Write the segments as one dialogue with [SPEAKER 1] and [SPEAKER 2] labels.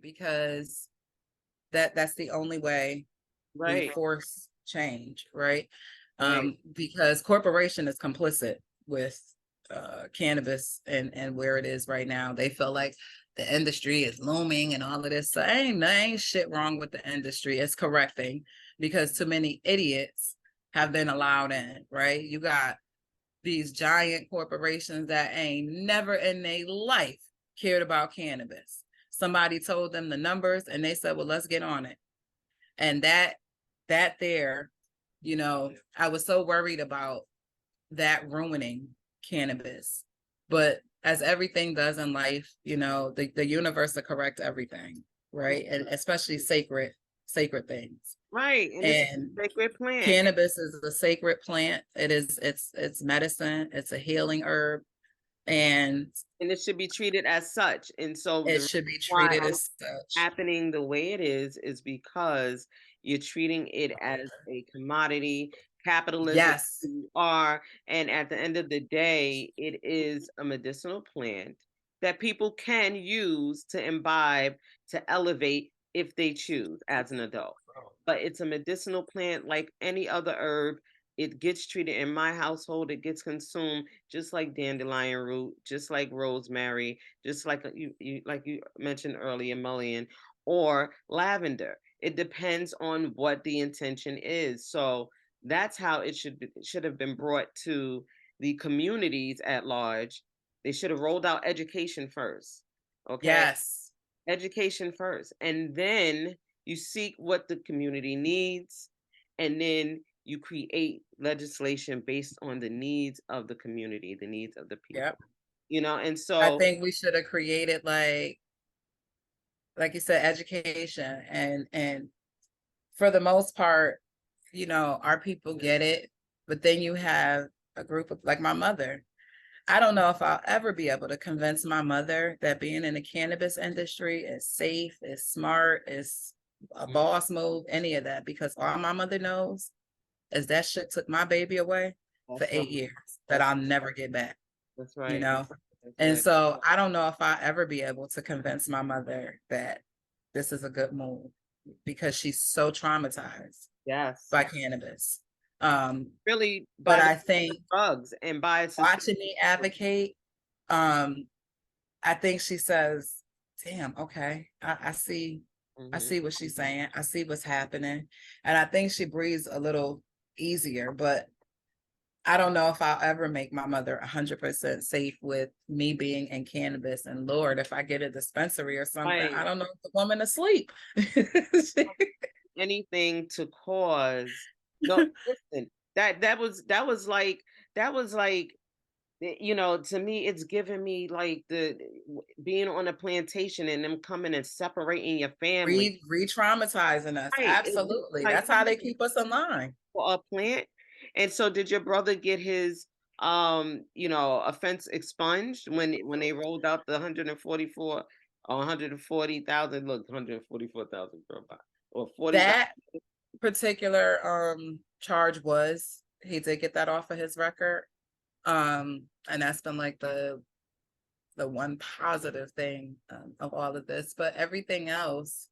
[SPEAKER 1] Because that's the only way we
[SPEAKER 2] Right.
[SPEAKER 1] force change, right?
[SPEAKER 2] Right.
[SPEAKER 1] Because corporation is complicit with cannabis and where it is right now. They feel like the industry is looming and all of this. So ain't shit wrong with the industry. It's correcting because too many idiots have been allowed in, right? You got these giant corporations that ain't never in their life cared about cannabis. Somebody told them the numbers and they said, well, let's get on it. And that there, you know, I was so worried about that ruining cannabis. But as everything does in life, you know, the universe will correct everything, right? And especially sacred things.
[SPEAKER 2] Right. And it's
[SPEAKER 1] And
[SPEAKER 2] a sacred plant.
[SPEAKER 1] cannabis is a sacred plant. It's medicine, it's a healing herb, and
[SPEAKER 2] And it should be treated as such. And so
[SPEAKER 1] it
[SPEAKER 2] the
[SPEAKER 1] should be
[SPEAKER 2] reason why
[SPEAKER 1] treated as such.
[SPEAKER 2] happening the way it is because you're treating it as a commodity, capitalism
[SPEAKER 1] Yes.
[SPEAKER 2] you are, and at the end of the day, it is a medicinal plant that people can use to imbibe to elevate if they choose as an adult. But it's a medicinal plant like any other herb. It gets treated in my household, it gets consumed just like dandelion root, just like rosemary, just like like you mentioned earlier, mullein or lavender. It depends on what the intention is. So that's how should have been brought to the communities at large. They should have rolled out education first. Okay?
[SPEAKER 1] Yes.
[SPEAKER 2] Education first. And then you seek what the community needs, and then you create legislation based on the needs of the community, the needs of the
[SPEAKER 1] Yep.
[SPEAKER 2] people. You know, and
[SPEAKER 1] I
[SPEAKER 2] so
[SPEAKER 1] think we should have created like you said, education and for the most part, you know, our people get it, but then you have a group of like my mother. I don't know if I'll ever be able to convince my mother that being in the cannabis industry is safe, is smart, is a boss move, any of that, because all my mother knows is that shit took my baby away for
[SPEAKER 2] that's right.
[SPEAKER 1] 8 years that
[SPEAKER 2] That's
[SPEAKER 1] I'll never get back,
[SPEAKER 2] that's
[SPEAKER 1] you
[SPEAKER 2] right.
[SPEAKER 1] know?
[SPEAKER 2] That's
[SPEAKER 1] And
[SPEAKER 2] right.
[SPEAKER 1] so I don't know if I'll ever be able to convince my mother that this is a good move because she's so traumatized
[SPEAKER 2] Yes.
[SPEAKER 1] by cannabis. Um,
[SPEAKER 2] Really
[SPEAKER 1] but
[SPEAKER 2] by the
[SPEAKER 1] I think
[SPEAKER 2] drugs and by system.
[SPEAKER 1] watching me advocate, um, I think she says, damn, okay, I
[SPEAKER 2] Mhm.
[SPEAKER 1] see what she's saying. I see what's happening. And I think she breathes a little easier, but I don't know if I'll ever make my mother 100% safe with me being in cannabis. And Lord, if I get a dispensary or something,
[SPEAKER 2] Right.
[SPEAKER 1] I don't know if the woman asleep.
[SPEAKER 2] Anything to cause no, listen, that was like you know, to me it's giving me like the being on a plantation and them coming and separating your family.
[SPEAKER 1] Re-traumatizing us.
[SPEAKER 2] Right. It's
[SPEAKER 1] Absolutely.
[SPEAKER 2] like
[SPEAKER 1] That's how they keep us in line.
[SPEAKER 2] for a plant. And so did your brother get his you know, offense expunged when they rolled out the 144 or 140,000, look, 144,000 girl bye, or 40,000?
[SPEAKER 1] That particular charge was he did get that off of his record. And that's been like the one positive thing of all of this. But everything else,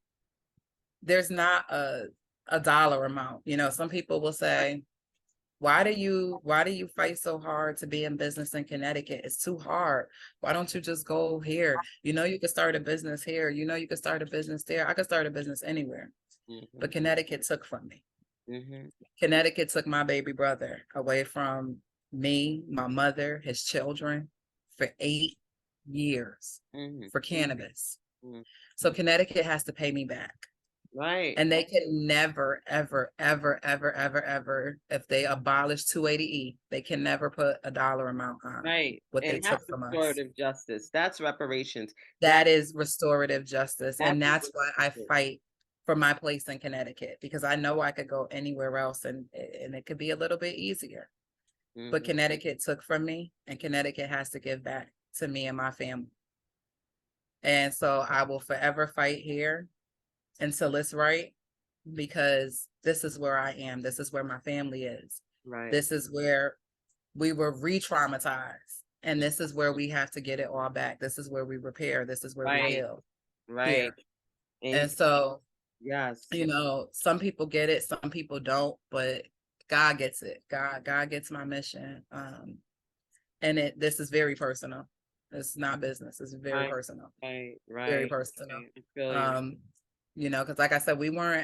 [SPEAKER 1] there's not a dollar amount. You know, some people will say, why do you fight so hard to be in business in Connecticut? It's too hard. Why don't you just go here? You know, you could start a business here. You know, you could start a business there. I could start a business anywhere.
[SPEAKER 2] Mhm.
[SPEAKER 1] But Connecticut took from me.
[SPEAKER 2] Mhm.
[SPEAKER 1] Connecticut took my baby brother away from me, my mother, his children for 8 years
[SPEAKER 2] Mhm.
[SPEAKER 1] for cannabis.
[SPEAKER 2] Mhm.
[SPEAKER 1] So Connecticut has to pay me back.
[SPEAKER 2] Right.
[SPEAKER 1] And they can never, ever, ever, ever, ever, ever, if they abolish 280E, they can never put a dollar amount on
[SPEAKER 2] Right.
[SPEAKER 1] what they
[SPEAKER 2] And that's
[SPEAKER 1] took from us.
[SPEAKER 2] restorative justice. That's reparations. That
[SPEAKER 1] That is restorative justice.
[SPEAKER 2] that's
[SPEAKER 1] And that's why I
[SPEAKER 2] restorative.
[SPEAKER 1] fight for my place in Connecticut, because I know I could go anywhere else and it could be a little bit easier. But
[SPEAKER 2] Mhm.
[SPEAKER 1] Connecticut took from me, and Connecticut has to give back to me and my family. And so I will forever fight here until it's right, because this is where I am. This is where my family is.
[SPEAKER 2] Right.
[SPEAKER 1] This is where we were re-traumatized. And this is where we have to get it all back. This is where we repair. This is where we
[SPEAKER 2] Right.
[SPEAKER 1] heal
[SPEAKER 2] Right.
[SPEAKER 1] here. And so,
[SPEAKER 2] yes,
[SPEAKER 1] you know, some people get it, some people don't, but God gets it. God gets my mission. And this is very personal. It's not business. It's very
[SPEAKER 2] right,
[SPEAKER 1] personal.
[SPEAKER 2] right,
[SPEAKER 1] Very
[SPEAKER 2] right.
[SPEAKER 1] personal.
[SPEAKER 2] I feel you.
[SPEAKER 1] You know, because like I said,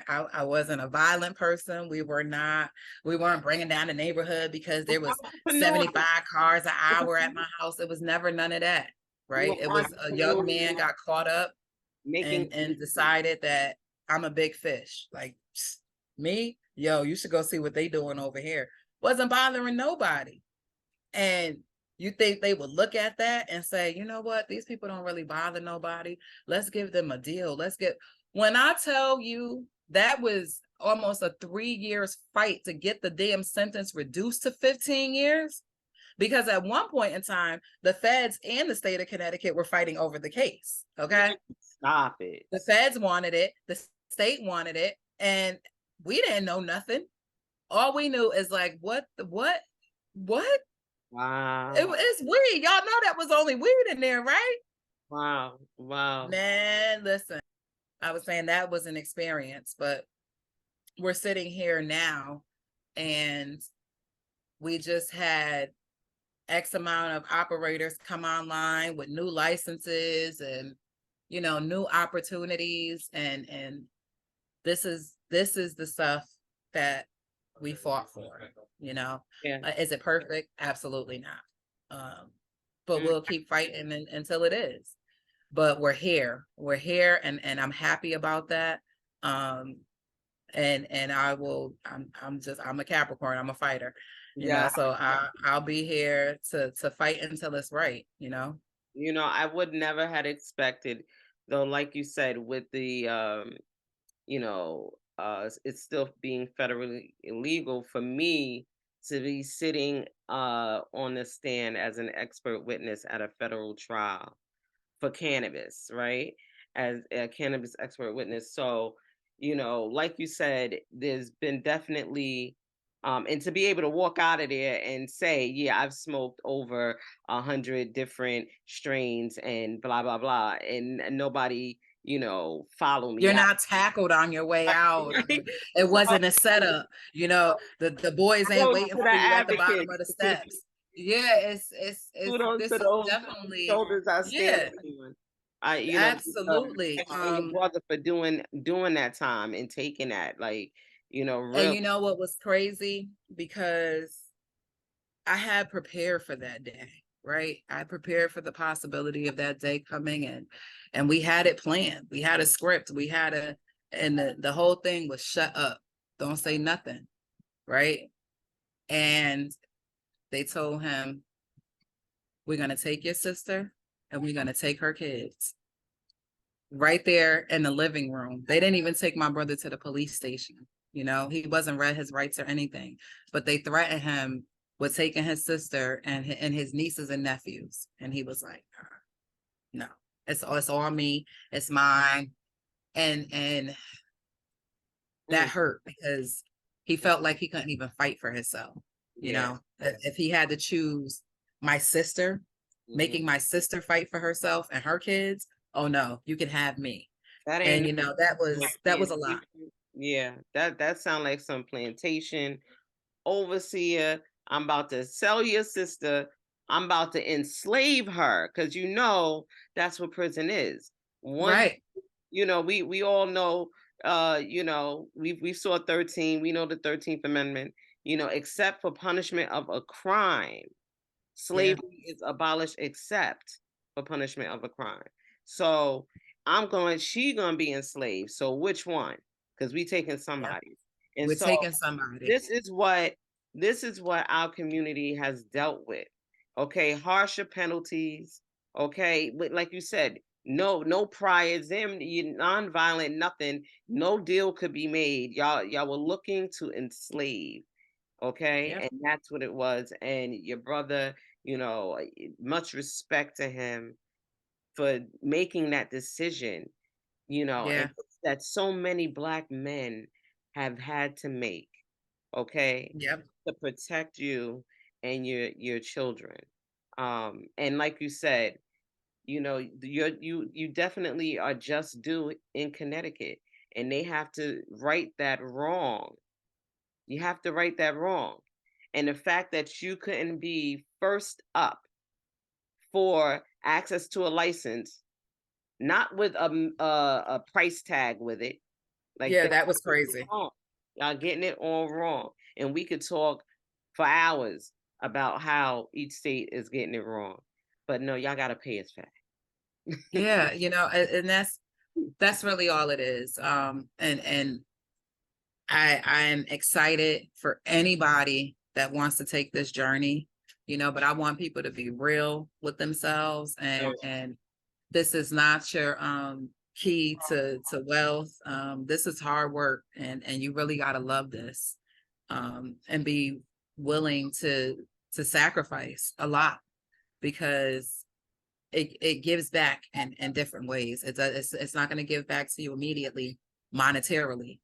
[SPEAKER 1] I wasn't a violent person. We weren't bringing down the neighborhood because there was
[SPEAKER 2] Entrepreneur.
[SPEAKER 1] 75 cars an hour at my house. It was never none of that.
[SPEAKER 2] You
[SPEAKER 1] Right.
[SPEAKER 2] were
[SPEAKER 1] It was a young
[SPEAKER 2] entrepreneur,
[SPEAKER 1] man got caught up
[SPEAKER 2] making
[SPEAKER 1] and decided that I'm a big fish. Like me, yo, you should go see what they doing over here. Wasn't bothering nobody. And you think they would look at that and say, you know what, these people don't really bother nobody. Let's give them a deal. When I tell you that was almost a 3 years fight to get the damn sentence reduced to 15 years. Because at one point in time, the feds and the state of Connecticut were fighting over the case. Okay.
[SPEAKER 2] Stop it.
[SPEAKER 1] The feds wanted it, the state wanted it, and we didn't know nothing. All we knew is like, what?
[SPEAKER 2] Wow.
[SPEAKER 1] It's weed. Y'all know that was only weed in there, right?
[SPEAKER 2] Wow. Wow.
[SPEAKER 1] Man, listen, I was saying that was an experience, but we're sitting here now and we just had X amount of operators come online with new licenses and, you know, new opportunities. And this is the stuff that we fought for, you know.
[SPEAKER 2] Yeah.
[SPEAKER 1] Is it perfect? Absolutely not. But we'll keep fighting until it is. But we're here, and I'm happy about that. And I'm a Capricorn, I'm a fighter, you know, so I'll be here to fight until it's right, you know.
[SPEAKER 2] You know, I would never had expected, though, like you said, with the you know, it's still being federally illegal for me to be sitting on the stand as an expert witness at a federal trial for cannabis, right? As a cannabis expert witness. So, you know, like you said, there's been definitely and to be able to walk out of there and say, yeah, I've smoked over 100 different strains and blah blah blah, and nobody, you know, follow me
[SPEAKER 1] You're
[SPEAKER 2] out.
[SPEAKER 1] not tackled on your way out. It wasn't a setup, you know. The boys ain't
[SPEAKER 2] Kudos
[SPEAKER 1] waiting
[SPEAKER 2] to the
[SPEAKER 1] for you at the
[SPEAKER 2] advocates.
[SPEAKER 1] bottom of the steps. Yeah, it's
[SPEAKER 2] Kudos
[SPEAKER 1] this
[SPEAKER 2] to
[SPEAKER 1] is
[SPEAKER 2] those
[SPEAKER 1] definitely,
[SPEAKER 2] shoulders I stand
[SPEAKER 1] yeah,
[SPEAKER 2] on. I, you know,
[SPEAKER 1] absolutely.
[SPEAKER 2] and your brother for doing that time and taking that, like, you know,
[SPEAKER 1] And
[SPEAKER 2] real.
[SPEAKER 1] you know what was crazy? Because I had prepared for that day, right? I prepared for the possibility of that day coming in, and we had it planned. We had a script. And the whole thing was shut up. Don't say nothing, right? And they told him, we're going to take your sister and we're going to take her kids right there in the living room. They didn't even take my brother to the police station. You know, he wasn't read his rights or anything, but they threatened him with taking his sister and his nieces and nephews. And he was like, no, it's all me. It's mine. And that hurt because he felt like he couldn't even fight for himself. You know, if he had to choose my sister, making my sister fight for herself and her kids, oh no, you can have me.
[SPEAKER 2] That
[SPEAKER 1] And
[SPEAKER 2] ain't
[SPEAKER 1] you know, that was a lot.
[SPEAKER 2] yeah, that sound like some plantation overseer. I'm about to sell your sister. I'm about to enslave her, because you know that's what prison is. Once
[SPEAKER 1] Right.
[SPEAKER 2] you know, we all know, you know, we saw 13, we know the 13th Amendment, you know, except for punishment of a crime.
[SPEAKER 1] Yeah.
[SPEAKER 2] Slavery is abolished except for punishment of a crime. So she gonna be enslaved. So which one? Because we taking
[SPEAKER 1] Yeah.
[SPEAKER 2] somebody. And
[SPEAKER 1] We're
[SPEAKER 2] so
[SPEAKER 1] taking somebody.
[SPEAKER 2] this is what our community has dealt with. Okay, harsher penalties. Okay, but like you said, no priors, them non-violent, nothing, no deal could be made. Y'all were looking to enslave. Okay,
[SPEAKER 1] Yep.
[SPEAKER 2] and that's what it was. And your brother, you know, much respect to him for making that decision, you know, and
[SPEAKER 1] Yeah.
[SPEAKER 2] that so many Black men have had to make, okay,
[SPEAKER 1] Yep.
[SPEAKER 2] to protect you and your children. And like you said, You know, you definitely are just due in Connecticut, and they have to right that wrong. You have to right that wrong. And the fact that you couldn't be first up for access to a license, not with a price tag with it, like
[SPEAKER 1] Yeah,
[SPEAKER 2] y'all
[SPEAKER 1] that was
[SPEAKER 2] getting it
[SPEAKER 1] crazy.
[SPEAKER 2] wrong. Y'all getting it all wrong. And we could talk for hours about how each state is getting it wrong. But no, y'all gotta pay us back.
[SPEAKER 1] Yeah, and that's really all it is. And I'm excited for anybody that wants to take this journey, but I want people to be real with themselves, and this is not your key to wealth. This is hard work, and you really got to love this, and be willing to sacrifice a lot, because it gives back in different ways. It's not going to give back to you immediately monetarily,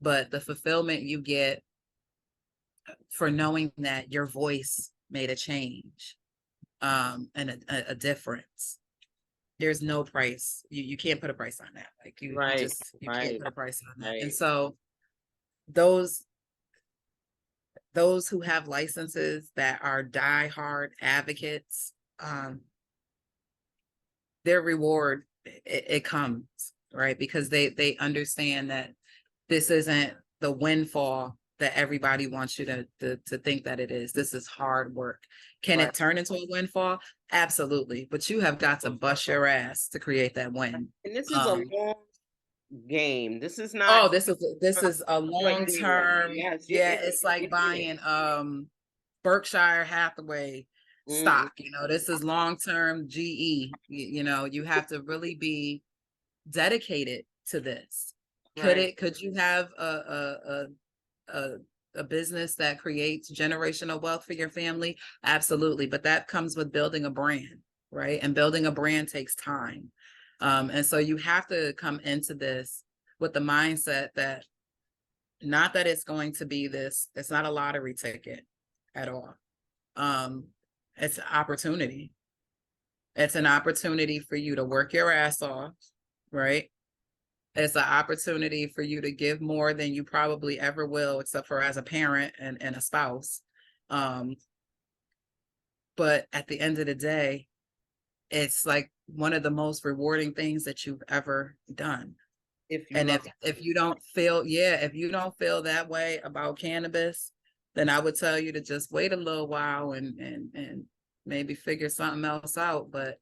[SPEAKER 1] but the fulfillment you get for knowing that your voice made a change, and a difference, there's no price. You can't put a price on that. Like
[SPEAKER 2] Right,
[SPEAKER 1] you can't
[SPEAKER 2] right,
[SPEAKER 1] put a price on that. And
[SPEAKER 2] right.
[SPEAKER 1] so those those who have licenses that are diehard advocates, their reward, it comes, right, because they understand that this isn't the windfall that everybody wants you to think that it is. This is hard work. Can
[SPEAKER 2] Right.
[SPEAKER 1] it turn into a windfall? Absolutely, but you have got to bust your ass to create that win.
[SPEAKER 2] And this is a
[SPEAKER 1] um
[SPEAKER 2] long game. This is not
[SPEAKER 1] oh, this is a
[SPEAKER 2] short
[SPEAKER 1] long
[SPEAKER 2] day one.
[SPEAKER 1] term.
[SPEAKER 2] Yes, you're
[SPEAKER 1] Yeah,
[SPEAKER 2] in it.
[SPEAKER 1] it's like
[SPEAKER 2] You're in it.
[SPEAKER 1] buying Berkshire Hathaway
[SPEAKER 2] Mhm.
[SPEAKER 1] stock. This is long term GE. You have to really be dedicated to this.
[SPEAKER 2] Right.
[SPEAKER 1] Could you have a a business that creates generational wealth for your family? Absolutely, but that comes with building a brand, right? And building a brand takes time. And so you have to come into this with the mindset that, not that it's going to be this, it's not a lottery ticket at all. um it's an opportunity. It's an opportunity for you to work your ass off, right? It's an opportunity for you to give more than you probably ever will, except for as a parent and a spouse. um but at the end of the day, it's like one of the most rewarding things that you've ever done.
[SPEAKER 2] If you
[SPEAKER 1] And
[SPEAKER 2] love
[SPEAKER 1] if you don't feel, yeah, if you don't feel that way about cannabis, then I would tell you to just wait a little while and maybe figure something else out. But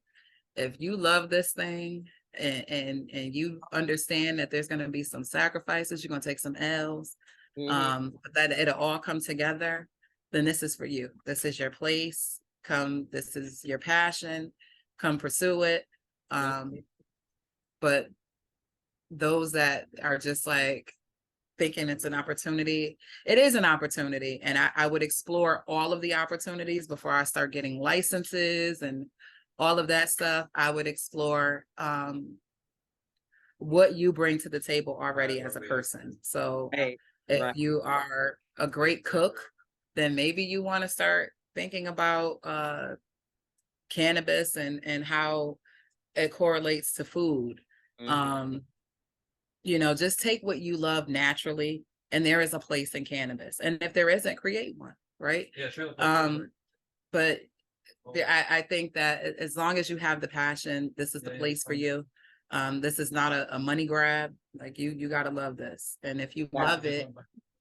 [SPEAKER 1] if you love this thing, and you understand that there's going to be some sacrifices, you're going to take some L's,
[SPEAKER 2] it. Hmm.
[SPEAKER 1] but that it'll all come together, then this is for you. This is your place. This is your passion. Come pursue it. Um, but those that are just like thinking it's an opportunity, it is an opportunity. And I would explore all of the opportunities before I start getting licenses and all of that stuff. I would explore what you bring to the table already as a person. So
[SPEAKER 2] Right.
[SPEAKER 1] if
[SPEAKER 2] Right.
[SPEAKER 1] you are a great cook, then maybe you want to start thinking about cannabis and how it correlates to food.
[SPEAKER 2] Hmm.
[SPEAKER 1] Um, just take what you love naturally, and there is a place in cannabis. And if there isn't, create one, right? Yeah, sure. But I think that as long as you have the passion, this is the place for you. This is not a money grab. Like you gotta love this. And if you love it,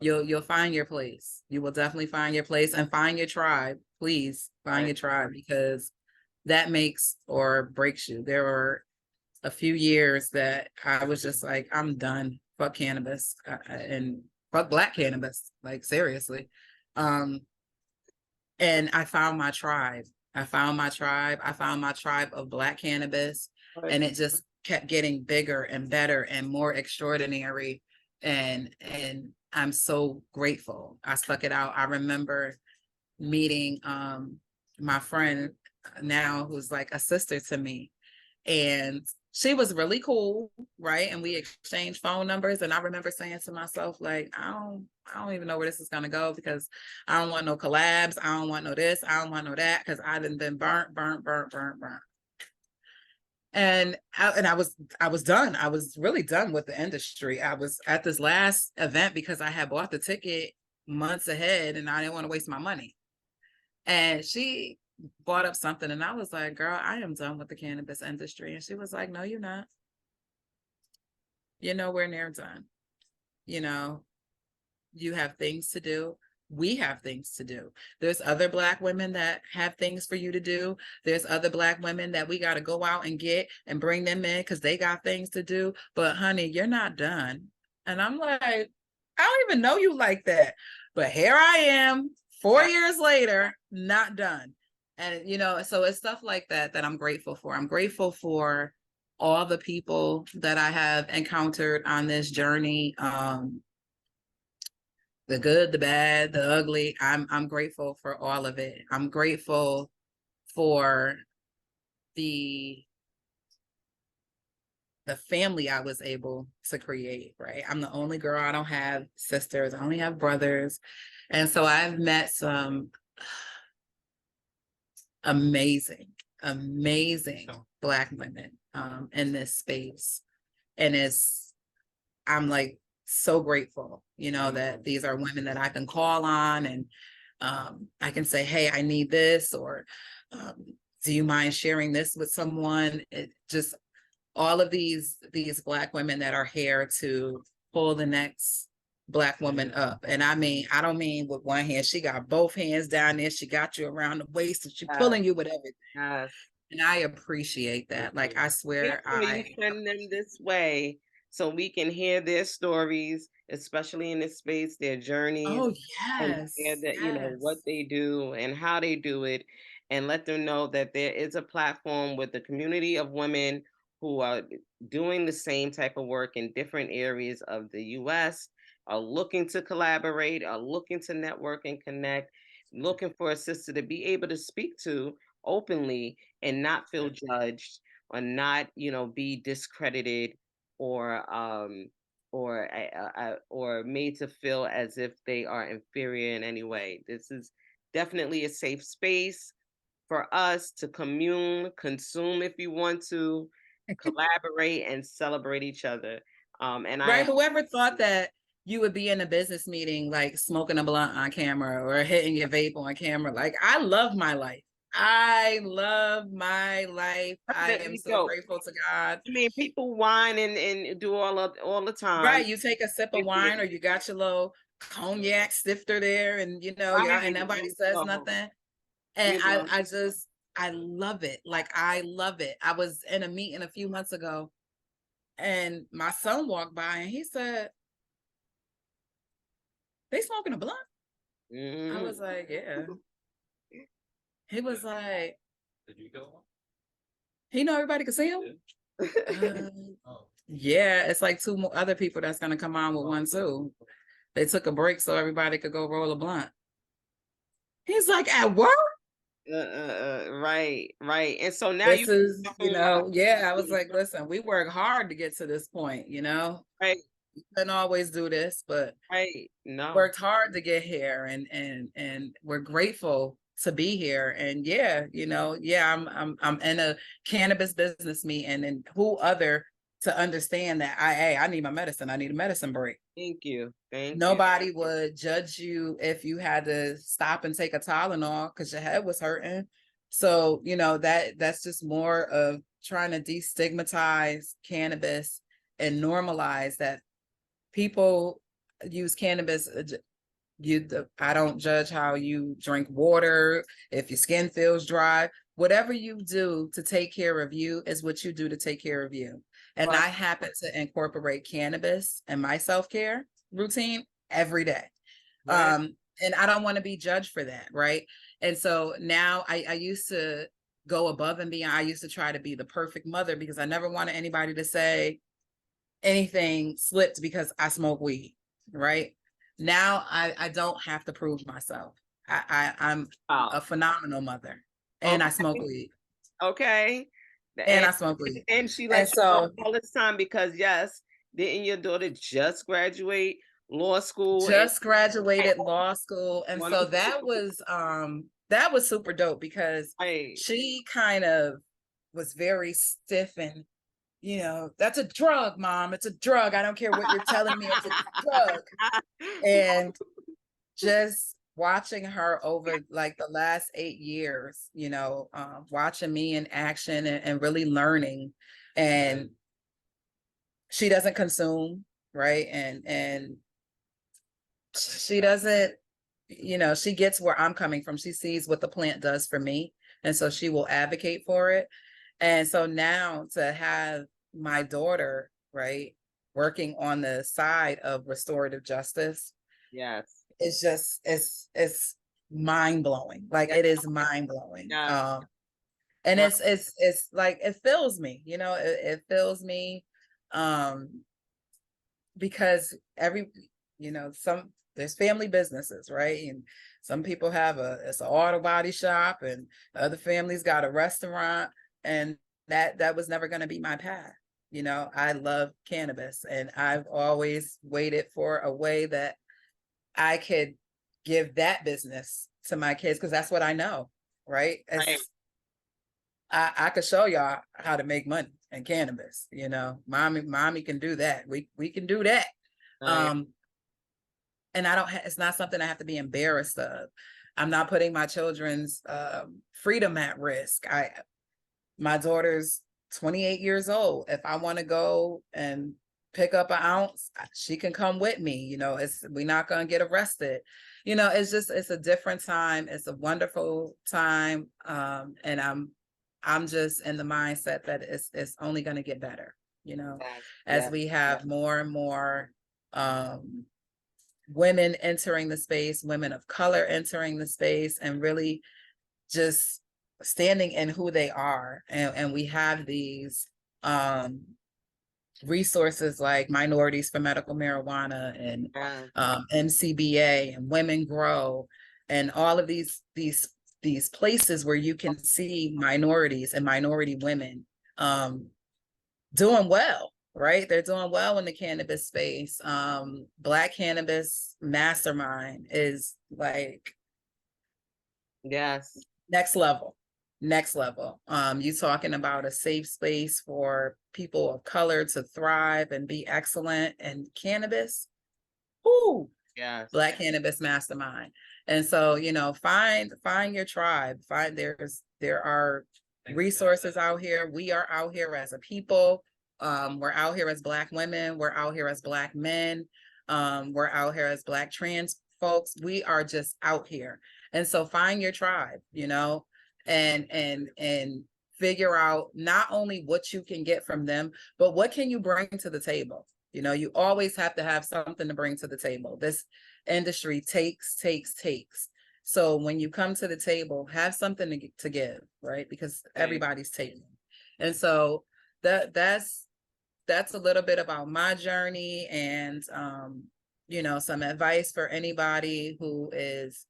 [SPEAKER 1] you'll find your place. You will definitely find your place, and find your tribe. Please find
[SPEAKER 2] Right.
[SPEAKER 1] your tribe, because that makes or breaks you. There are a few years that I was just like, I'm done. Fuck cannabis, and fuck black cannabis. Like seriously. Um, and I found my tribe. I found my tribe. I found my tribe of black cannabis,
[SPEAKER 2] Right.
[SPEAKER 1] and it just kept getting bigger and better and more extraordinary. And I'm so grateful. I stuck it out. I remember meeting my friend now, who's like a sister to me, and she was really cool, right? And we exchanged phone numbers. And I remember saying to myself, like, I don't even know where this is gonna go, because I don't want no collabs. I don't want no this. I don't want no that, because I done been burnt. I was done. I was really done with the industry. I was at this last event because I had bought the ticket months ahead and I didn't want to waste my money. And she brought up something and I was like, girl, I am done with the cannabis industry. And she was like, no, you're not. You're nowhere near done. You know, you have things to do. We have things to do. There's other Black women that have things for you to do. There's other Black women that we got to go out and get and bring them in because they got things to do. But honey, you're not done. And I'm like, I don't even know you like that. But here I am 4 years later, not done. And, you know, so it's stuff like that that I'm grateful for. I'm grateful for all the people that I have encountered on this journey. The good, the bad, the ugly. I'm grateful for all of it. I'm grateful for the family I was able to create, right? I'm the only girl. I don't have sisters. I only have brothers. And so I've met some amazing, amazing Black women in this space. And I'm like so grateful, you know, that these are women that I can call on and I can say, hey, I need this, or do you mind sharing this with someone? It just all of these Black women that are here to pull the next Black woman up. And I mean, I don't mean with one hand, she got both hands down there, she got you around the waist and she's pulling you with everything.
[SPEAKER 2] Yes.
[SPEAKER 1] And I appreciate that. Like, I swear,
[SPEAKER 2] you send them this way so we can hear their stories, especially in this space, their journeys,
[SPEAKER 1] oh
[SPEAKER 2] and
[SPEAKER 1] yes,
[SPEAKER 2] hear that, you know, what they do and how they do it, and let them know that there is a platform with the community of women who are doing the same type of work in different areas of the US, are looking to collaborate, are looking to network and connect, looking for a sister to be able to speak to openly and not feel judged, or not, you know, be discredited, or or made to feel as if they are inferior in any way. This is definitely a safe space for us to commune, consume if you want to, collaborate and celebrate each other. And
[SPEAKER 1] right.
[SPEAKER 2] I
[SPEAKER 1] Whoever thought that you would be in a business meeting like smoking a blunt on camera or hitting your vape on camera? Like, I love my life. I love my life. I am
[SPEAKER 2] definitely
[SPEAKER 1] so
[SPEAKER 2] dope.
[SPEAKER 1] grateful to God.
[SPEAKER 2] I mean, people whine and do all the time.
[SPEAKER 1] Right. You take a sip of wine or you got your little cognac stifter there and you know, y'all and
[SPEAKER 2] Right.
[SPEAKER 1] nobody says nothing. And
[SPEAKER 2] You know,
[SPEAKER 1] I love it. Like, I love it. I was in a meeting a few months ago and my son walked by and he said, they smoking a blunt? I was like, yeah. He was like, did you go? He know everybody can see him? Yeah, it's like two more other people that's gonna come on with one too. They took a break so everybody could go roll a blunt. He's like, at work?
[SPEAKER 2] right, right. And so now
[SPEAKER 1] This
[SPEAKER 2] you
[SPEAKER 1] is, you know, yeah. I was like, listen, we work hard to get to this point, you know.
[SPEAKER 2] right,
[SPEAKER 1] We couldn't always do this, but
[SPEAKER 2] right. No.
[SPEAKER 1] worked hard to get here and we're grateful to be here. And yeah, you know, yeah, I'm in a cannabis business meeting and who other to understand that I need my medicine. I need a medicine break.
[SPEAKER 2] Thank you. Thank you.
[SPEAKER 1] Nobody would judge you if you had to stop and take a Tylenol because your head was hurting. So, you know, that's just more of trying to destigmatize cannabis and normalize that people use cannabis. I don't judge how you drink water, if your skin feels dry. Whatever you do to take care of you is what you do to take care of you. And
[SPEAKER 2] Right.
[SPEAKER 1] I happen to incorporate cannabis in my self-care routine every day.
[SPEAKER 2] Right.
[SPEAKER 1] And I don't want to be judged for that, right? And so now I used to go above and beyond. I used to try to be the perfect mother because I never wanted anybody to say anything slipped because I smoke weed, right? Now I don't have to prove myself. I'm a phenomenal mother and I
[SPEAKER 2] Okay.
[SPEAKER 1] smoke weed
[SPEAKER 2] Okay.
[SPEAKER 1] and
[SPEAKER 2] And
[SPEAKER 1] I smoke weed.
[SPEAKER 2] she
[SPEAKER 1] And
[SPEAKER 2] lets you know
[SPEAKER 1] so
[SPEAKER 2] all this time because yes, didn't your daughter just graduate law school and
[SPEAKER 1] just graduated law school. And
[SPEAKER 2] one
[SPEAKER 1] so
[SPEAKER 2] of
[SPEAKER 1] that was super dope because
[SPEAKER 2] right.
[SPEAKER 1] she kind of was very stiff and, that's a drug, mom. It's a drug. I don't care what you're telling me. It's a drug. And just watching her over like the last 8 years, watching me in action and really learning. And she doesn't consume, right? And she doesn't, she gets where I'm coming from. She sees what the plant does for me. And so she will advocate for it. And so now to have my daughter, right, working on the side of restorative justice,
[SPEAKER 2] yes,
[SPEAKER 1] it's mind blowing. Like it is mind blowing.
[SPEAKER 2] yeah.
[SPEAKER 1] And
[SPEAKER 2] Wow.
[SPEAKER 1] it's like it fills me, it fills me, because there's family businesses, right? And some people have it's an auto body shop, and other families got a restaurant, and that was never going to be my path. I love cannabis, and I've always waited for a way that I could give that business to my kids, because that's what I know, right?
[SPEAKER 2] Right.
[SPEAKER 1] I could show y'all how to make money in cannabis. Mommy can do that. We can do that.
[SPEAKER 2] Right.
[SPEAKER 1] And it's not something I have to be embarrassed of. I'm not putting my children's freedom at risk. My daughter's 28 years old. If I want to go and pick up an ounce, she can come with me. We're not going to get arrested. It's a different time. It's a wonderful time. And I'm just in the mindset that it's only going to get better, as we have more and more women entering the space, women of color entering the space, and really just standing in who they are. And we have these resources like Minorities for Medical Marijuana and MCBA and Women Grow, and all of these places where you can see minorities and minority women doing well, right? They're doing well in the cannabis space. Black Cannabis Mastermind is like,
[SPEAKER 2] yes,
[SPEAKER 1] next level. You talking about a safe space for people of color to thrive and be excellent in cannabis. Ooh,
[SPEAKER 2] yes,
[SPEAKER 1] Black Cannabis Mastermind. And so, find your tribe. There are resources out here. We are out here as a people. We're out here as Black women. We're out here as Black men. We're out here as Black trans folks. We are just out here. And so find your tribe, and figure out not only what you can get from them, but what can you bring to the table. You always have to have something to bring to the table. This industry takes. So when you come to the table, have something to give, right? Because everybody's taking. And so that's a little bit about my journey, and some advice for anybody who is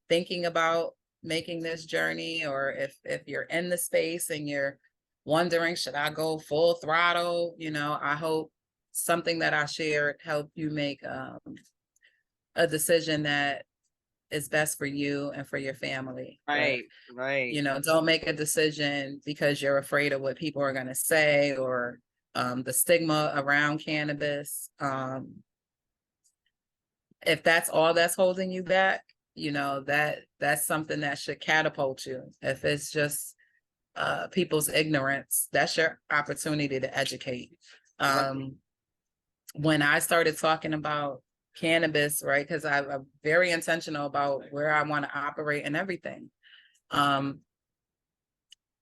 [SPEAKER 1] thinking about making this journey, or if you're in the space and you're wondering, should I go full throttle? I hope something that I shared helped you make a decision that is best for you and for your family.
[SPEAKER 2] right,
[SPEAKER 1] But,
[SPEAKER 2] right.
[SPEAKER 1] Don't make a decision because you're afraid of what people are going to say, or the stigma around cannabis. If that's all that's holding you back, that's something that should catapult you. If it's just people's ignorance, that's your opportunity to educate. When I started talking about cannabis, right, because I'm very intentional about where I want to operate and everything,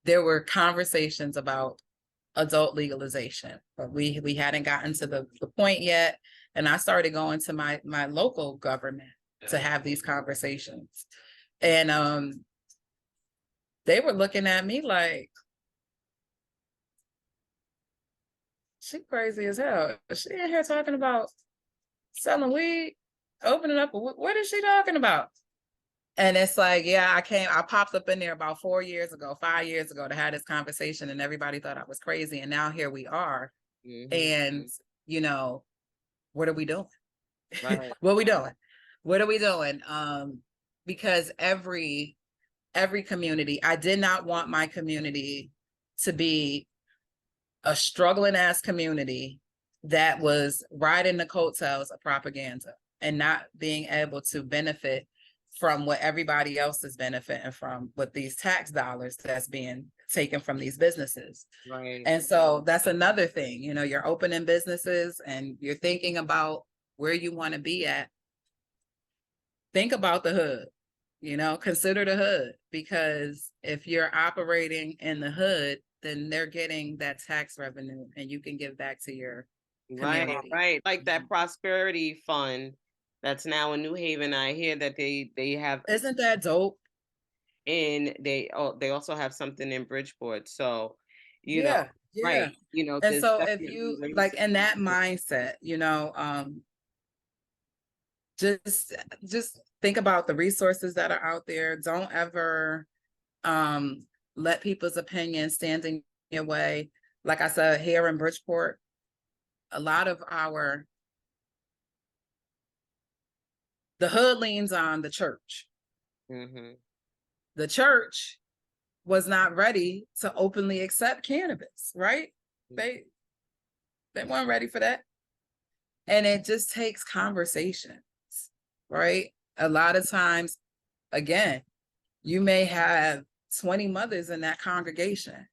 [SPEAKER 1] there were conversations about adult legalization, but we hadn't gotten to the point yet. And I started going to my local government to have these conversations. And they were looking at me like, she crazy as hell. She in here talking about selling weed, opening up. What is she talking about? And it's like, yeah, I popped up in there about 5 years ago to have this conversation, and everybody thought I was crazy. And now here we are.
[SPEAKER 2] Mm-hmm.
[SPEAKER 1] And, what are we doing?
[SPEAKER 2] Right.
[SPEAKER 1] What are we doing? What are we doing? Because every community, I did not want my community to be a struggling ass community that was riding the coattails of propaganda and not being able to benefit from what everybody else is benefiting from with these tax dollars that's being taken from these businesses.
[SPEAKER 2] Right.
[SPEAKER 1] And so that's another thing, you know, you're opening businesses and you're thinking about where you want to be at. Think about the hood, you know, consider the hood, because if you're operating in the hood, then they're getting that tax revenue and you can give back to your community.
[SPEAKER 2] Right. Like that prosperity fund that's now in New Haven. I hear that they have,
[SPEAKER 1] Isn't that dope?
[SPEAKER 2] and they also have something in Bridgeport. So, you know,
[SPEAKER 1] Yeah, yeah.
[SPEAKER 2] right,
[SPEAKER 1] And
[SPEAKER 2] there's
[SPEAKER 1] so if
[SPEAKER 2] definitely
[SPEAKER 1] you
[SPEAKER 2] ways
[SPEAKER 1] like
[SPEAKER 2] to
[SPEAKER 1] in
[SPEAKER 2] do
[SPEAKER 1] that
[SPEAKER 2] it.
[SPEAKER 1] mindset, you know, just think about the resources that are out there. Don't ever let people's opinions stand in your way. Like I said, here in Bridgeport, a lot of the hood leans on the church.
[SPEAKER 2] Mm-hmm.
[SPEAKER 1] The church was not ready to openly accept cannabis, right? They weren't ready for that. And it just takes conversations, right? A lot of times, again, you may have 20 mothers in that congregation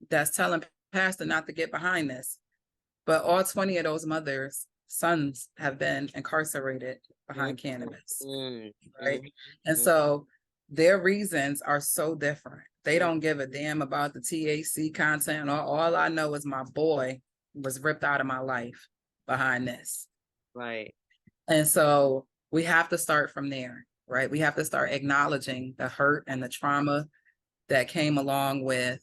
[SPEAKER 1] that's telling pastor not to get behind this, but all 20 of those mothers' sons have been incarcerated behind cannabis, right? And so their reasons are so different. They don't give a damn about the THC content. All I know is my boy was ripped out of my life behind this.
[SPEAKER 2] Right.
[SPEAKER 1] And so we have to start from there, right? We have to start acknowledging the hurt and the trauma that came along with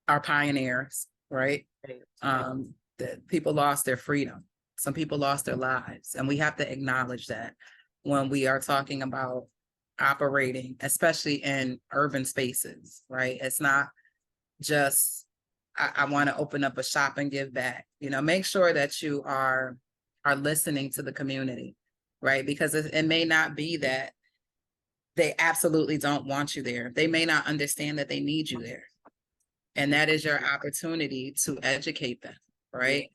[SPEAKER 1] our pioneers, right? That people lost their freedom. Some people lost their lives. And we have to acknowledge that when we are talking about operating, especially in urban spaces, right? It's not just, I want to open up a shop and give back. You know, make sure that you are listening to the community, right? Because it may not be that they absolutely don't want you there. They may not understand that they need you there. And that is your opportunity to educate them, right?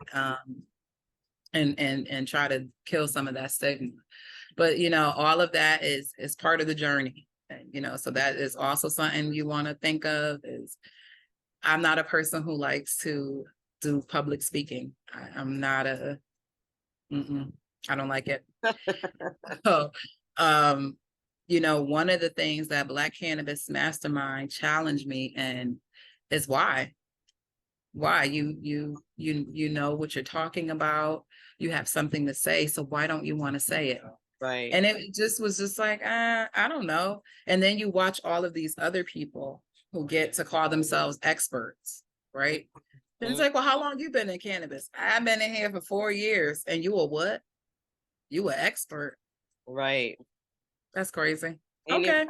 [SPEAKER 1] And try to kill some of that stigma. But you know, all of that is part of the journey. And, you know, so that is also something you want to think of. Is I'm not a person who likes to do public speaking. I'm not a. I don't like it. So, you know, one of the things that Black Cannabis Mastermind challenged me in is why you know what you're talking about, you have something to say, so why don't you want to say it?
[SPEAKER 2] Right.
[SPEAKER 1] And it just was just like, I don't know. And then you watch all of these other people who get to call themselves experts, right? And it's like, well, how long you been in cannabis? I've been in here for 4 years. And you a what? You an expert.
[SPEAKER 2] Right.
[SPEAKER 1] That's crazy.
[SPEAKER 2] And
[SPEAKER 1] Okay.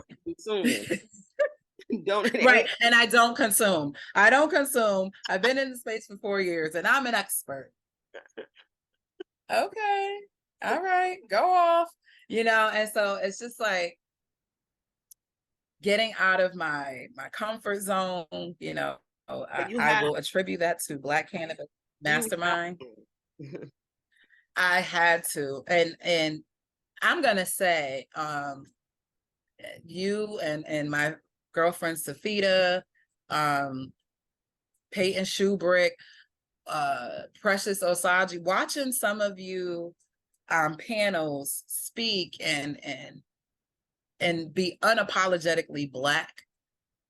[SPEAKER 2] Don't
[SPEAKER 1] Right. And I don't consume. I've been in the space for 4 years and I'm an expert. Okay. All right. Go off. You know, and so it's just like getting out of my comfort zone, you know. I will attribute that to Black Cannabis Mastermind. I had to. And I'm gonna say, you and my girlfriend Safita, Peyton Shubrick, Precious Osaji, watching some of you panels speak and be unapologetically Black,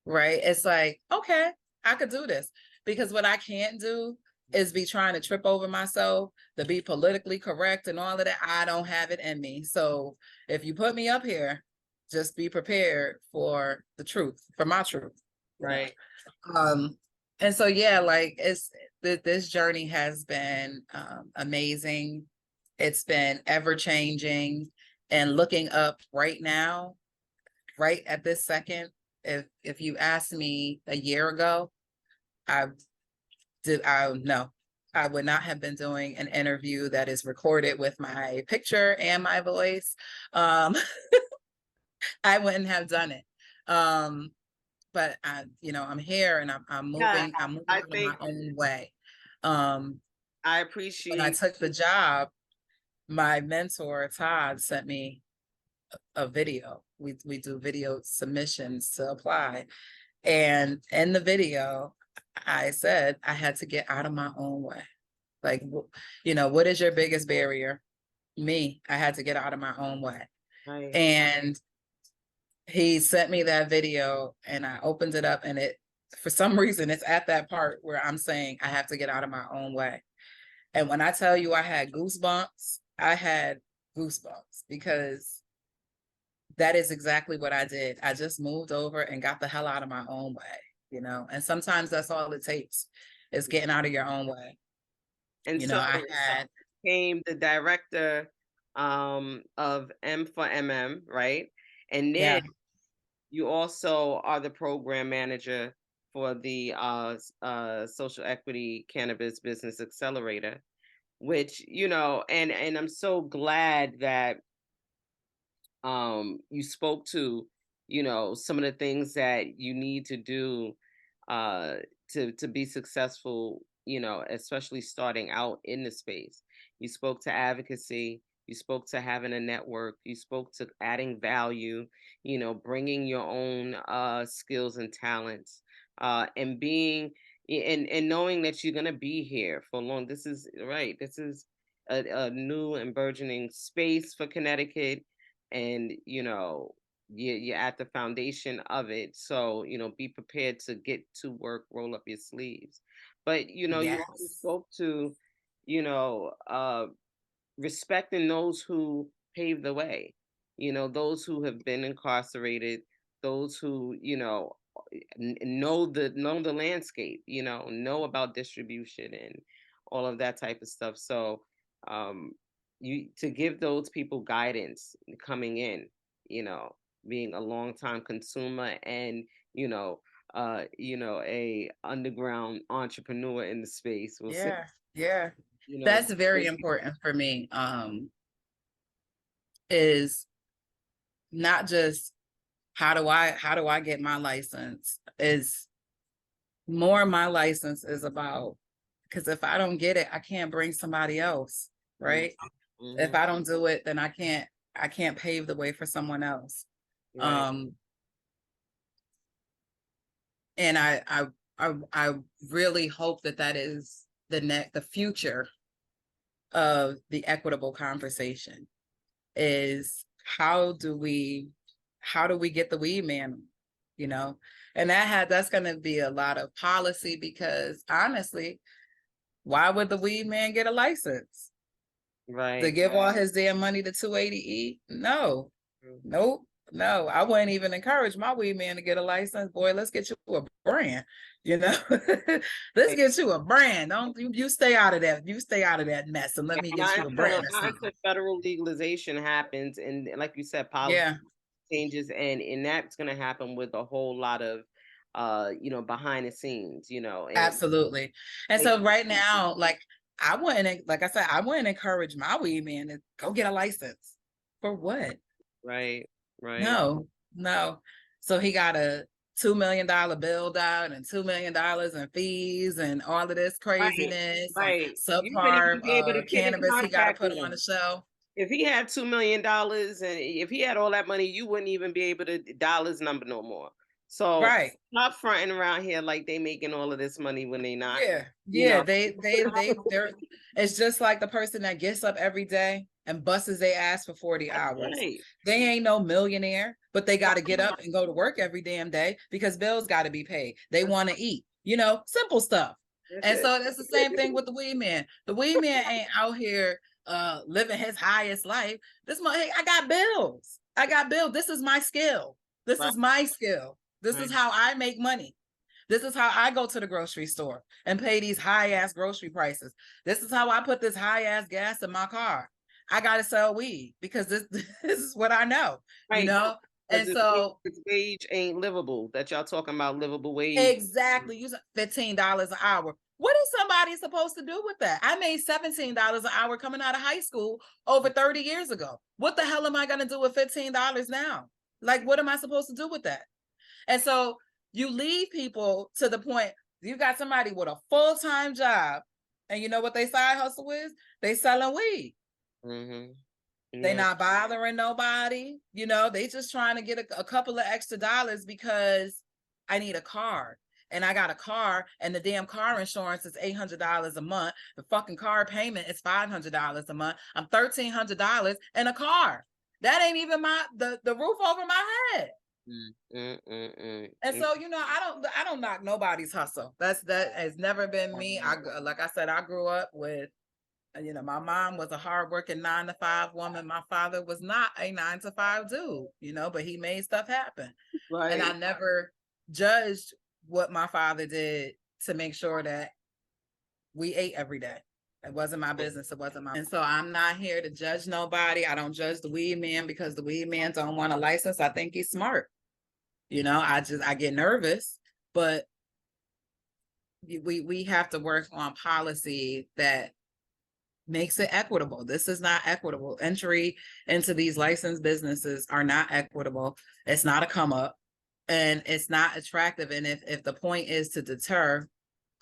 [SPEAKER 1] right? It's like, okay, I could do this, because what I can't do is be trying to trip over myself to be politically correct and all of that. I don't have it in me. So if you put me up here, just be prepared for the truth, for my truth.
[SPEAKER 2] Right.
[SPEAKER 1] And so, yeah, like this journey has been amazing. It's been ever changing, and looking up right now, right at this second, if you asked me a year ago, I would not have been doing an interview that is recorded with my picture and my voice. I wouldn't have done it. but I'm here and I'm
[SPEAKER 2] Yeah,
[SPEAKER 1] moving, I'm moving
[SPEAKER 2] I
[SPEAKER 1] out of my
[SPEAKER 2] think
[SPEAKER 1] own way. Um,
[SPEAKER 2] I
[SPEAKER 1] when I
[SPEAKER 2] appreciate.
[SPEAKER 1] took the job, my mentor, Todd, sent me a video. We do video submissions to apply. And in the video, I said I had to get out of my own way. Like, what is your biggest barrier? Me. I had to get out of my own way.
[SPEAKER 2] Right.
[SPEAKER 1] And he sent me that video and I opened it up and for some reason, it's at that part where I'm saying I have to get out of my own way. And when I tell you I had goosebumps, because that is exactly what I did. I just moved over and got the hell out of my own way, and sometimes that's all it takes is getting out of your own way.
[SPEAKER 2] And so
[SPEAKER 1] I had
[SPEAKER 2] became the director of M for MM, right? And then
[SPEAKER 1] yeah,
[SPEAKER 2] you also are the program manager for the social equity cannabis business accelerator, which, and I'm so glad that you spoke to, some of the things that you need to do uh to be successful, especially starting out in the space. You spoke to advocacy, you spoke to having a network, you spoke to adding value, bringing your own skills and talents, and being and knowing that you're going to be here for long. This is right, this is a new and burgeoning space for Connecticut, and you're at the foundation of it. So, be prepared to get to work, roll up your sleeves. But, you also
[SPEAKER 1] yes,
[SPEAKER 2] spoke to, you know, uh, respecting those who paved the way, those who have been incarcerated, those who, know the landscape, know about distribution and all of that type of stuff. So, um, you to give those people guidance coming in, you know, being a long time consumer and a underground entrepreneur in the space. We'll say,
[SPEAKER 1] yeah, yeah.
[SPEAKER 2] you know,
[SPEAKER 1] That's very important for me. Is not just how do I get my license, is more my license is about, because if I don't get it, I can't bring somebody else, right? If
[SPEAKER 2] mm-hmm,
[SPEAKER 1] I don't do it, then I can't pave the way for someone else.
[SPEAKER 2] right,
[SPEAKER 1] Um, and I really hope that is the future of the equitable conversation, is how do we get the weed man, you know? And that's going to be a lot of policy, because honestly, why would the weed man get a license? To
[SPEAKER 2] right.
[SPEAKER 1] give all his damn money to 280E? No, nope. No, I wouldn't even encourage my weed man to get a license. Boy, let's get you a brand, you know. Let's get you a brand. Don't you stay out of that. You stay out of that mess and let me get you a brand or
[SPEAKER 2] Not
[SPEAKER 1] something.
[SPEAKER 2] until federal legalization happens, and like you said, policy
[SPEAKER 1] Yeah,
[SPEAKER 2] changes, and that's going to happen with a whole lot of, behind the scenes, and
[SPEAKER 1] absolutely. And
[SPEAKER 2] like,
[SPEAKER 1] so right now, like I said, I wouldn't encourage my weed man to go get a license. For what?
[SPEAKER 2] right, right,
[SPEAKER 1] No, no. So he got a $2 million bill out and $2 million in fees and all of this
[SPEAKER 2] right,
[SPEAKER 1] craziness and
[SPEAKER 2] right. You wouldn't
[SPEAKER 1] subpar
[SPEAKER 2] even be able to get in
[SPEAKER 1] cannabis he got to
[SPEAKER 2] contact
[SPEAKER 1] put
[SPEAKER 2] with
[SPEAKER 1] on the
[SPEAKER 2] him.
[SPEAKER 1] shelf.
[SPEAKER 2] If he had $2 million and if he had all that money, you wouldn't even be able to dial his number no more. So
[SPEAKER 1] Right.
[SPEAKER 2] stop fronting around here like they making all of this money when they not.
[SPEAKER 1] Yeah.
[SPEAKER 2] You
[SPEAKER 1] Yeah.
[SPEAKER 2] know,
[SPEAKER 1] They're, it's just like the person that gets up every day and busts their ass for 40
[SPEAKER 2] that's
[SPEAKER 1] hours.
[SPEAKER 2] right.
[SPEAKER 1] They ain't no millionaire, but they got to get up and go to work every damn day because bills got to be paid. They want to eat, simple stuff.
[SPEAKER 2] That's
[SPEAKER 1] And
[SPEAKER 2] it.
[SPEAKER 1] so that's the same thing with the weed man. The weed man ain't out here living his highest life. Hey, I got bills. I got bills. This is my skill. This
[SPEAKER 2] Right,
[SPEAKER 1] is my skill. This is
[SPEAKER 2] right,
[SPEAKER 1] how I make money. This is how I go to the grocery store and pay these high ass grocery prices. This is how I put this high ass gas in my car. I got to sell weed because this this is what I know, you
[SPEAKER 2] right.
[SPEAKER 1] know?
[SPEAKER 2] Because
[SPEAKER 1] And so
[SPEAKER 2] this wage ain't livable. That y'all talking about livable wage.
[SPEAKER 1] exactly, using $15 an hour. What is somebody supposed to do with that? I made $17 an hour coming out of high school over 30 years ago. What the hell am I going to do with $15 now? Like, what am I supposed to do with that? And so you leave people to the point you got somebody with a full-time job, and you know what they side hustle is? They selling weed.
[SPEAKER 2] Mm-hmm.
[SPEAKER 1] They
[SPEAKER 2] Yeah.
[SPEAKER 1] not bothering nobody, you know, they just trying to get a couple of extra dollars because I need a car. And I got a car, and the damn car insurance is $800 a month. The fucking car payment is $500 a month. I'm $1,300 in a car. That ain't even the roof over my head. And so, you know, I don't knock nobody's hustle. That has never been me. Like I said, I grew up with, you know, my mom was a hardworking 9-to-5 woman. My father was not a 9-to-5 dude, you know, but he made stuff happen.
[SPEAKER 2] Right.
[SPEAKER 1] And I never judged what my father did to make sure that we ate every day. It wasn't my business. It wasn't my. And so I'm not here to judge nobody. I don't judge the weed man because the weed man don't want a license. I think he's smart. You know, I get nervous, but we have to work on policy that makes it equitable. This is not equitable. Entry into these licensed businesses are not equitable. It's not a come up, and it's not attractive. And if the point is to deter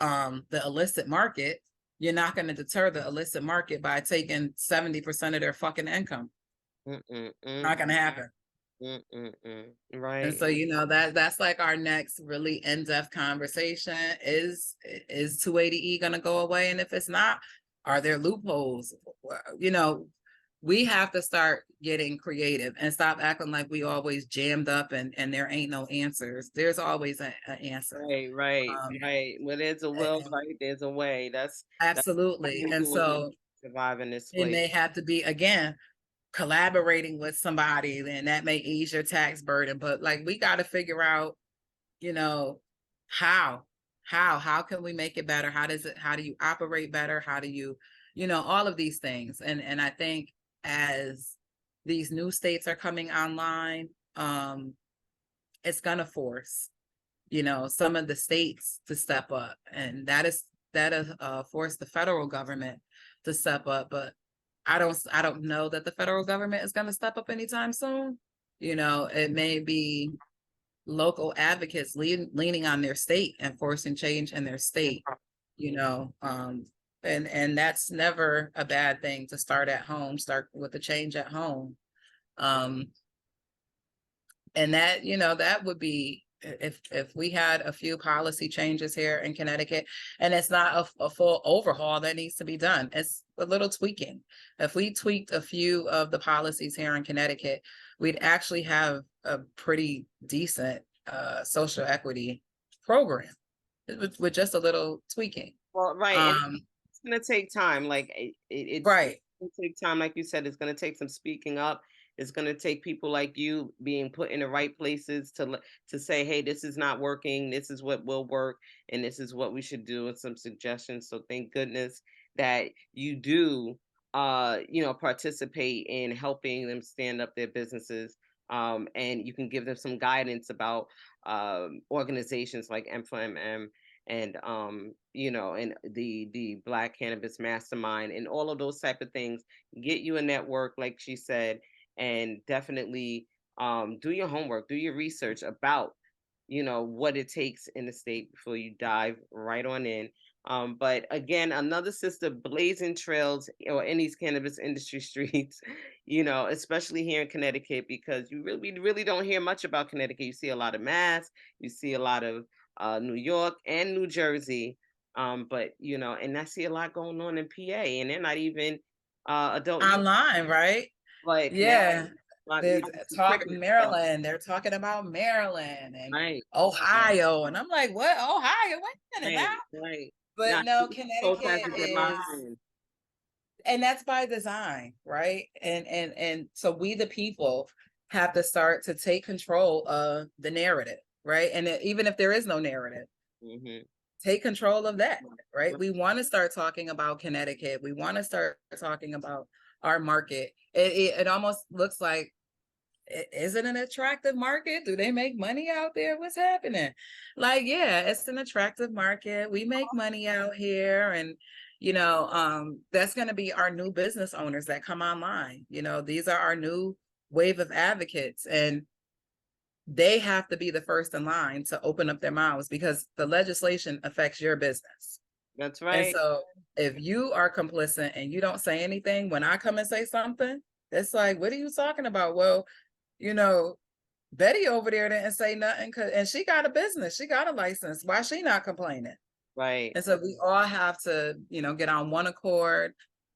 [SPEAKER 1] the illicit market, you're not going to deter the illicit market by taking 70% of their fucking income. Not going to happen.
[SPEAKER 2] Right.
[SPEAKER 1] And so, you know, that's like our next really in-depth conversation. Is 280E going to go away? And if it's not, are there loopholes? You know, we have to start getting creative and stop acting like we always jammed up and there ain't no answers. There's always an answer.
[SPEAKER 2] Right. Well, there's a will, right? There's a way. That's
[SPEAKER 1] absolutely. And so
[SPEAKER 2] survive in this
[SPEAKER 1] it
[SPEAKER 2] way.
[SPEAKER 1] may have to be, again, collaborating with somebody, and that may ease your tax burden. But like, we got to figure out, you know, how can we make it better? How do you operate better? How do you, you know, all of these things. And I think as these new states are coming online, it's gonna force, you know, some of the states to step up, and that is force the federal government to step up. But I don't know that the federal government is going to step up anytime soon. You know, it may be local advocates leaning on their state and forcing change in their state, you know, and that's never a bad thing to start at home, start with the change at home. And that, you know, that would be, if we had a few policy changes here in Connecticut, and it's not a full overhaul that needs to be done, it's a little tweaking. If we tweaked a few of the policies here in Connecticut, we'd actually have a pretty decent social equity program with just a little tweaking.
[SPEAKER 2] Well, right. And it's going to take time. Like it's
[SPEAKER 1] right.
[SPEAKER 2] It's going to take time. Like you said, it's going to take some speaking up. It's going to take people like you being put in the right places to say, hey, this is not working. This is what will work. And this is what we should do, and some suggestions. So thank goodness that you do, you know, participate in helping them stand up their businesses. And you can give them some guidance about organizations like M4MM and you know, and the Black Cannabis Mastermind and all of those type of things. Get you a network, like she said, and definitely do your homework, do your research about, you know, what it takes in the state before you dive right on in. But again, another sister blazing trails or in these cannabis industry streets, you know, especially here in Connecticut, because we really don't hear much about Connecticut. You see a lot of Mass, you see a lot of New York and New Jersey. But you know, and I see a lot going on in PA, and they're not even adult
[SPEAKER 1] online, right?
[SPEAKER 2] Like
[SPEAKER 1] yeah.
[SPEAKER 2] now,
[SPEAKER 1] There's talking Maryland. They're talking about Maryland and Ohio, and I'm like, what? Ohio? Wait a minute now.
[SPEAKER 2] Right.
[SPEAKER 1] But no, Connecticut is, and that's by design, right? And so we, the people, have to start to take control of the narrative, right? And even if there is no narrative, take control of that, right? We want to start talking about Connecticut. We want to start talking about our market. It almost looks like, is it an attractive market? Do they make money out there? What's happening? Like, yeah, it's an attractive market. We make money out here. And, you know, that's going to be our new business owners that come online. You know, these are our new wave of advocates. And they have to be the first in line to open up their mouths because the legislation affects your business.
[SPEAKER 2] That's
[SPEAKER 1] And
[SPEAKER 2] right.
[SPEAKER 1] so if you are complicit and you don't say anything, when I come and say something, it's like, what are you talking about? Well, you know, Betty over there didn't say nothing and she got a business. She got a license. Why she not complaining?
[SPEAKER 2] Right.
[SPEAKER 1] And so we all have to, get on one accord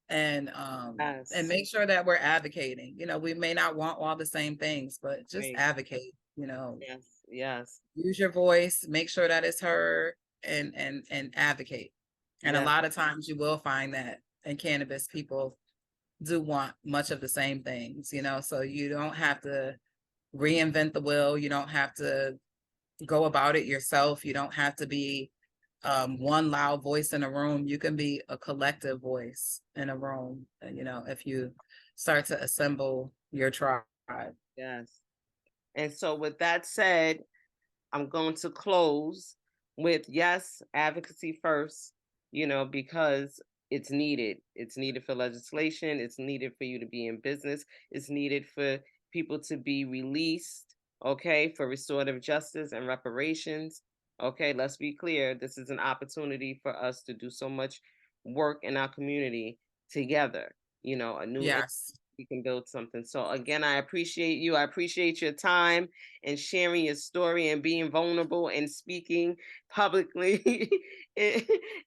[SPEAKER 1] and
[SPEAKER 2] Yes.
[SPEAKER 1] make sure that we're advocating. We may not want all the same things, but just
[SPEAKER 2] Right.
[SPEAKER 1] advocate,
[SPEAKER 2] Yes. Yes.
[SPEAKER 1] use your voice, make sure that it's heard and advocate. And a
[SPEAKER 2] Yes.
[SPEAKER 1] lot of times you will find that in cannabis, people do want much of the same things, so you don't have to reinvent the wheel. You don't have to go about it yourself. You don't have to be one loud voice in a room. You can be a collective voice in a room, if you start to assemble your tribe.
[SPEAKER 2] Yes. And so with that said, I'm going to close with yes, advocacy first, because it's needed. It's needed for legislation. It's needed for you to be in business. It's needed for people to be released, okay, for restorative justice and reparations. Okay, let's be clear. This is an opportunity for us to do so much work in our community together. A new
[SPEAKER 1] Yes.
[SPEAKER 2] we can build something. So again, I appreciate you. I appreciate your time and sharing your story and being vulnerable and speaking publicly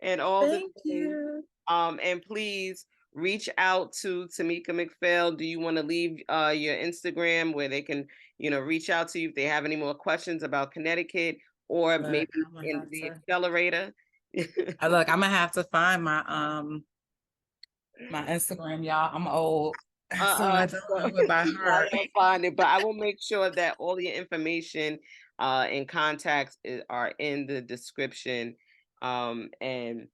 [SPEAKER 2] and all the
[SPEAKER 1] Thank
[SPEAKER 2] things.
[SPEAKER 1] you.
[SPEAKER 2] And please reach out to Tamika McPhail. Do you want to leave your Instagram where they can, reach out to you if they have any more questions about Connecticut or
[SPEAKER 1] Look,
[SPEAKER 2] maybe
[SPEAKER 1] I'm gonna
[SPEAKER 2] in
[SPEAKER 1] have
[SPEAKER 2] the
[SPEAKER 1] to.
[SPEAKER 2] accelerator?
[SPEAKER 1] Look, I'm gonna have to find my Instagram, y'all. I'm old, so
[SPEAKER 2] Uh-uh.
[SPEAKER 1] I don't know it by
[SPEAKER 2] I
[SPEAKER 1] heart.
[SPEAKER 2] don't find it, but I will make sure that all your information and contacts are in the description. And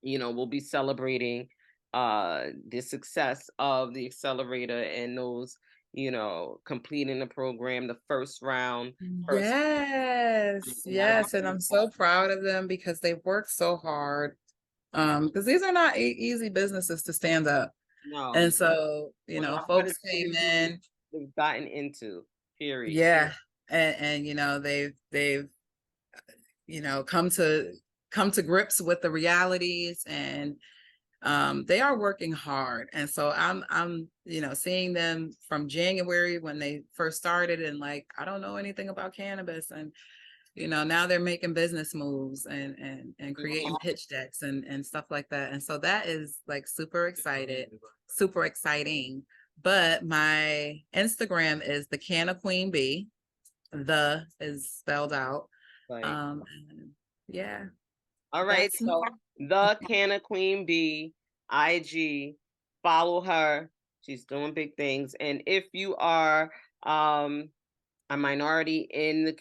[SPEAKER 2] we'll be celebrating the success of the accelerator and those, completing the program, the first round person.
[SPEAKER 1] Yes,
[SPEAKER 2] And I
[SPEAKER 1] yes, and I'm so proud of them because they worked so hard. Because these are not easy businesses to stand up.
[SPEAKER 2] no,
[SPEAKER 1] And so,
[SPEAKER 2] one of the
[SPEAKER 1] folks
[SPEAKER 2] hardest
[SPEAKER 1] came
[SPEAKER 2] industries
[SPEAKER 1] in,
[SPEAKER 2] we've gotten into, period.
[SPEAKER 1] yeah, and they've come to grips with the realities, and they are working hard. And so I'm seeing them from January when they first started, and like, I don't know anything about cannabis, and now they're making business moves and creating pitch decks and stuff like that. And so that is like super exciting. But my Instagram is the Canna Queen Bee. The is spelled out.
[SPEAKER 2] Like,
[SPEAKER 1] Um, yeah,
[SPEAKER 2] all right,
[SPEAKER 1] that's me.
[SPEAKER 2] so the Canna Queen Bee IG, follow her. She's doing big things. And if you are a minority in the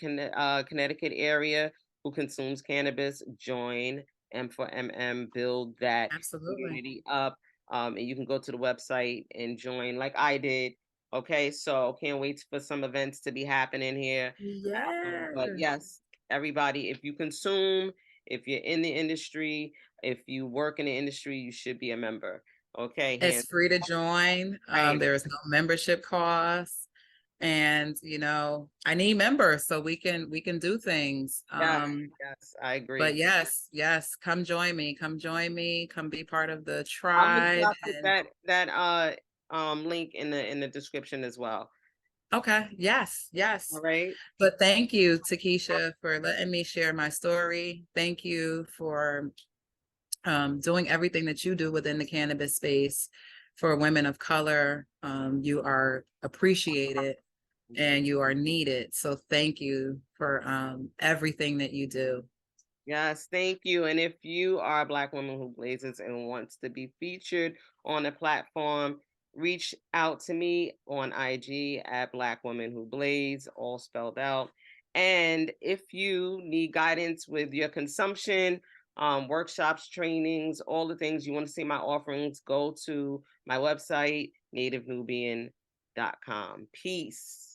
[SPEAKER 2] Connecticut area who consumes cannabis, join M4MM, build that
[SPEAKER 1] Absolutely.
[SPEAKER 2] community up. And you can go to the website and join like I did. Okay, so can't wait for some events to be happening here.
[SPEAKER 1] Yeah.
[SPEAKER 2] But yes, everybody, if you consume, if you're in the industry, if you work in the industry, you should be a member. Okay,
[SPEAKER 1] It's
[SPEAKER 2] hands
[SPEAKER 1] free to join.
[SPEAKER 2] right.
[SPEAKER 1] There is no membership cost. And I need members so we can do things.
[SPEAKER 2] Yes, yes, I
[SPEAKER 1] But
[SPEAKER 2] agree.
[SPEAKER 1] yes, come join me. Come be part of the
[SPEAKER 2] I'm gonna
[SPEAKER 1] tribe.
[SPEAKER 2] drop
[SPEAKER 1] And
[SPEAKER 2] that link in the description as well.
[SPEAKER 1] okay, yes,
[SPEAKER 2] All
[SPEAKER 1] yes.
[SPEAKER 2] right.
[SPEAKER 1] But thank you, Takesha, for letting me share my story. Thank you for doing everything that you do within the cannabis space for women of color. You are appreciated and you are needed. So thank you for everything that you do.
[SPEAKER 2] Yes, thank you. And if you are a Black woman who blazes and wants to be featured on a platform, reach out to me on IG at Black Woman Who Blaze, all spelled out. And if you need guidance with your consumption, workshops, trainings, all the things you want to see my offerings, go to my website, nativenubian.com. Peace.